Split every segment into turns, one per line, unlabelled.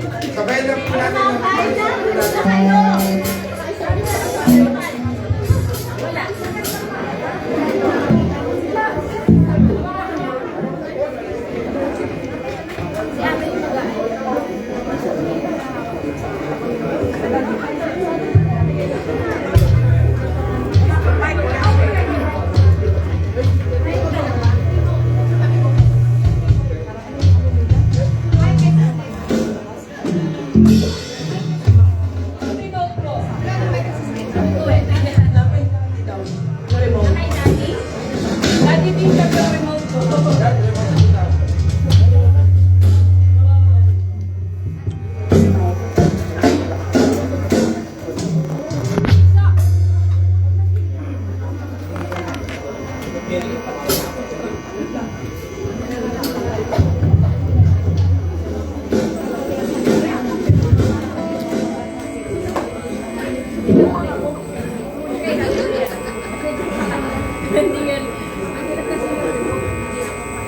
Sabay lang po natin.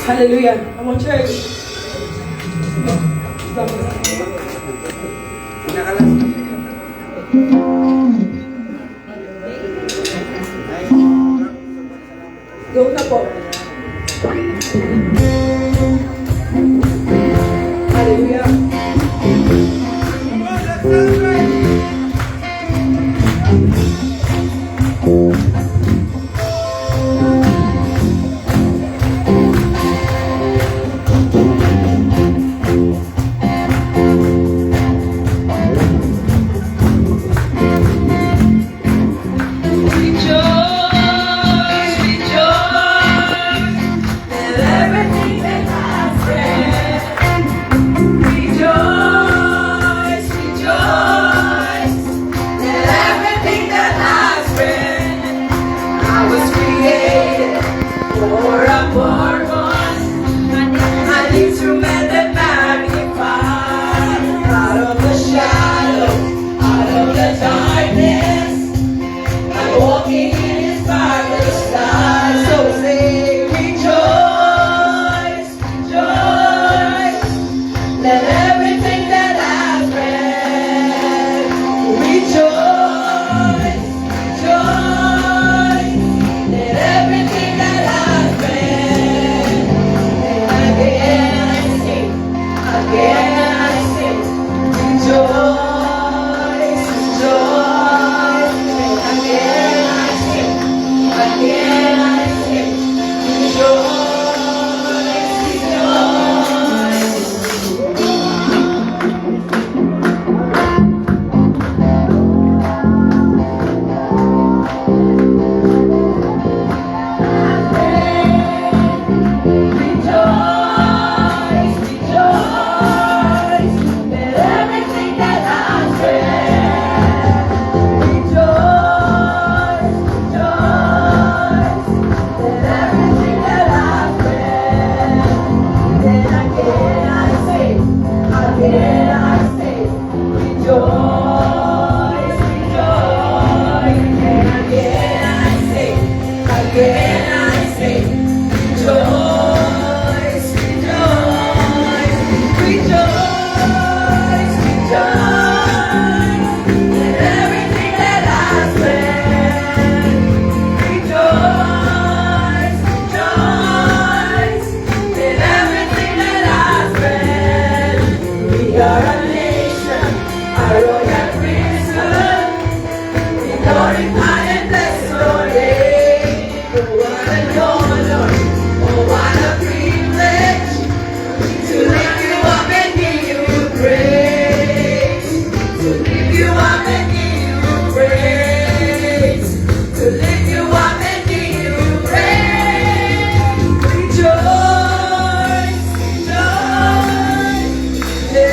Hallelujah. Come on, church. Go na po. Hallelujah.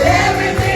Everything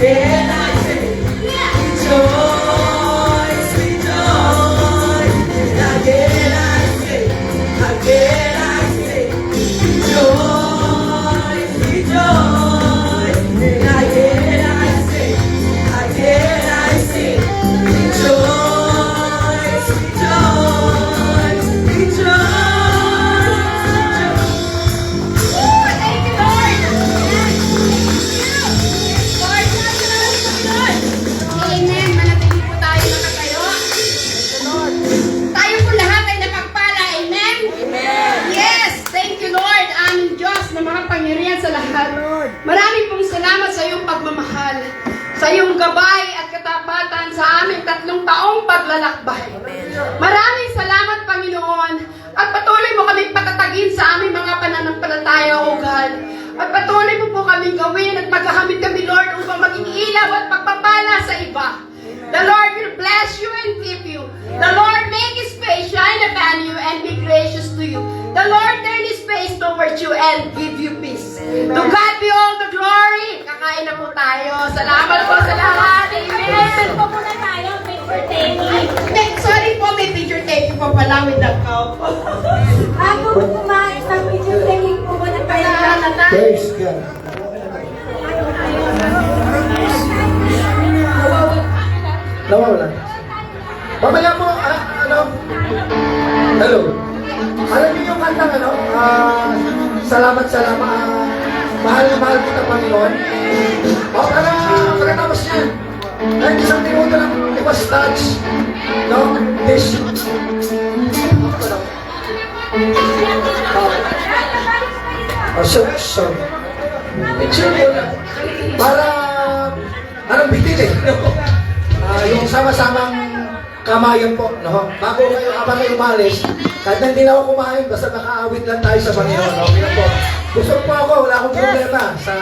again I say, rejoice, rejoice. And again I say, rejoice, rejoice. And again I say, rejoice, rejoice, rejoice.
Thank you, Lord. Lord, Lord. Amen. Manatili po tayo nakatayo. Tayo po lahat ay napagpala. Amen? Yes. Thank you, Lord. Aming Diyos na makapangyarihan sa lahat. Maraming pong salamat sa iyong pagmamahal, sa iyong gabay at katapatan sa aming 3 taong paglalakbay. Maraming salamat, Panginoon, at patuloy mo kaming patatagin sa aming mga pananampalataya, O God. At patuloy mo po kaming gawin at magkakamit kami, Lord, upang maging ilaw at pagpapala sa iba. The Lord will bless you and keep you. The Lord make His face shine upon you and be gracious to you. The Lord turn His face towards you and give you peace. To God be all the glory. Kakain na po tayo. Salamat po sa lahat. Amen.
Po muna tayo, picture taking.
Sorry po, may picture taking po pala with the cup.
Bago po kumain sa picture taking po muna tayo.
Praise God. Nawawala. Mamaya mo, hello. Alam niyo yung kantang salamat, mahal na mahal kita, Panginoon. O, pagkatapos niyan, kahit isang minuto lang, it was touch. No? This. So, picture mo lang. Para, anong bitin yung sama-samang kamayan po, no? Bago kayo, habang kayo umalis, kahit na hindi na ako kumain, basta nakaawit lang tayo sa Panginoon, no? Yun po. Gusto po ako, wala akong problema sa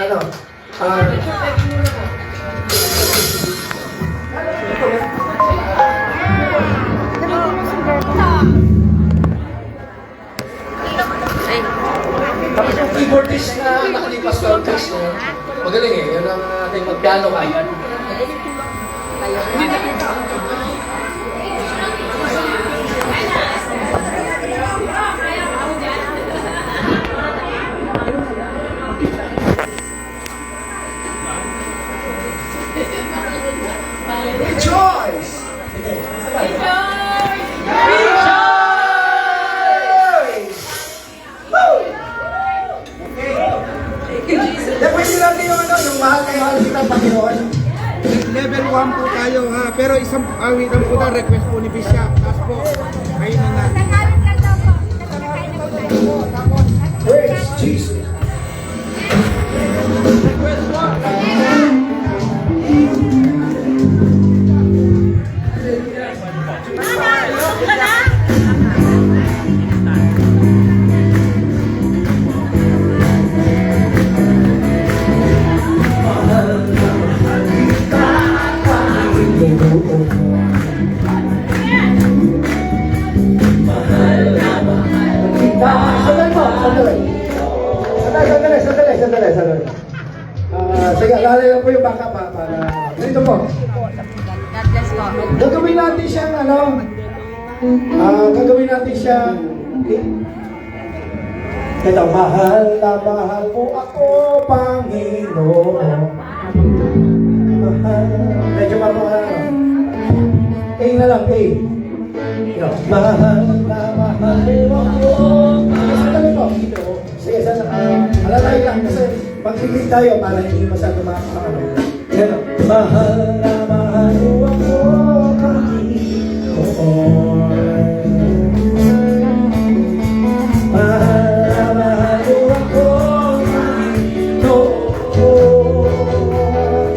keyboardist na nakalipas na orkes, no? Magaling eh, yun ang ating magpiano ka. Rejoice! Pwede natin yung mahal na mahal kita, Panginoon.
Level 1 po tayo ha, pero isang awitan po na request po ni Bishop. Tapos po, kayo na na.
Nagawin lang daw po. Nagkakain na po tayo.
Praise Jesus. Sandali. Sige, lalay lang po yung baka pa para... Dito po. Gagawin natin siyang gagawin natin siyang... Ito, mahal na mahal po ako, Panginoon. Mahal... Medyo mapang A na lang, A. Mahal na mahal po ako. Sandali po. Sige, alalay lang kasi magpipig tayo para hindi masyado makakamagal. Yan, mahal na mahal ako, Panginoon. Mahal na mahal ako, Panginoon.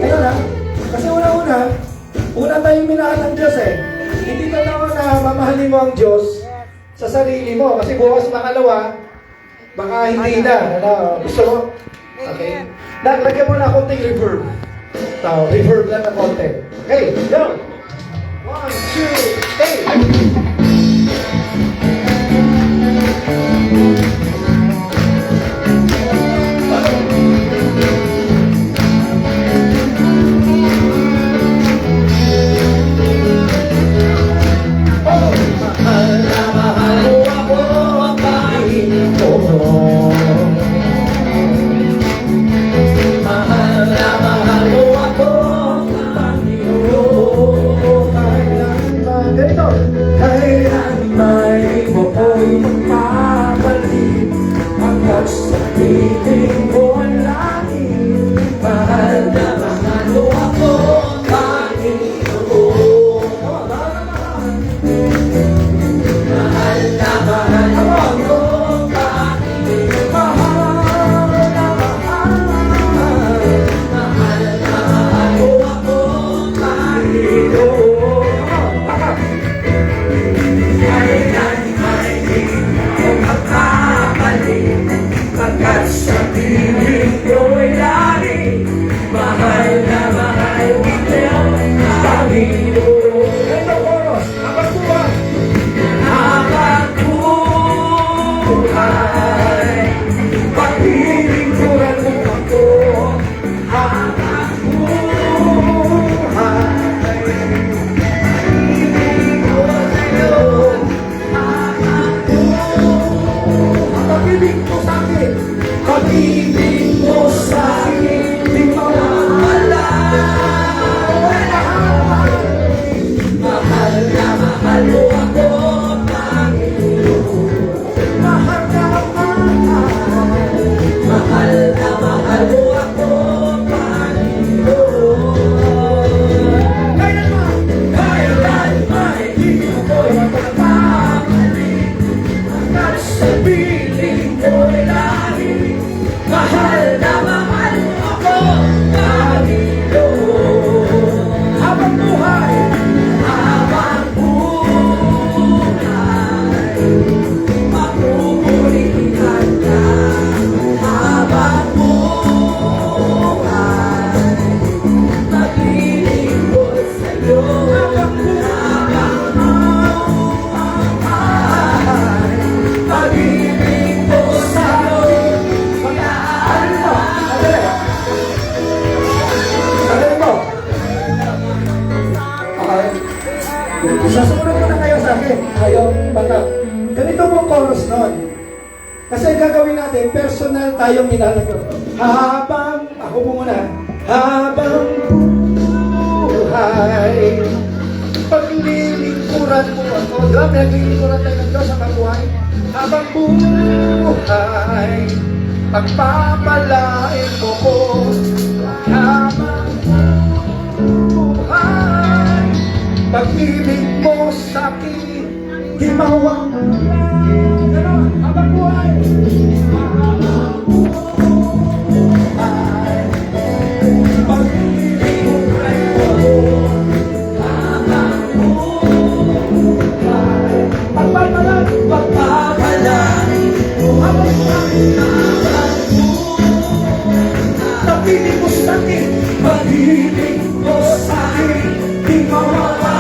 Kaya na, kasi una tayong minahal ng Diyos eh. Hindi ka naman na mamahalin mo ang Diyos sa sarili mo. Kasi bukas makalawa, baka hindi na. Gusto mo? Okay. Lagyan mo na konting reverb. Reverb lang na konti. Okay, go! 1, 2, 3. Sasunod mo na kayo sa akin. Kayo, baka. Ganito mo chorus nun. Kasi gagawin natin, personal tayong nilalagay. Habang, ako mo muna, habang buhay, paglilingkuran mo ako. Diba, paglilingkuran tayo ng Diyos sa kabuhay. Habang buhay, pagpapalain mo ko. Habang buhay, pag-ibig mo sa akin, di mawawala. Ganon, habang buhay. Habang buhay, pag-ibig mo ay ako. Habang buhay, pagpapalain, pagpapalain mo. Habang buhay, pag-ibig mo sa akin, pag-ibig mo sa akin, di mawawala.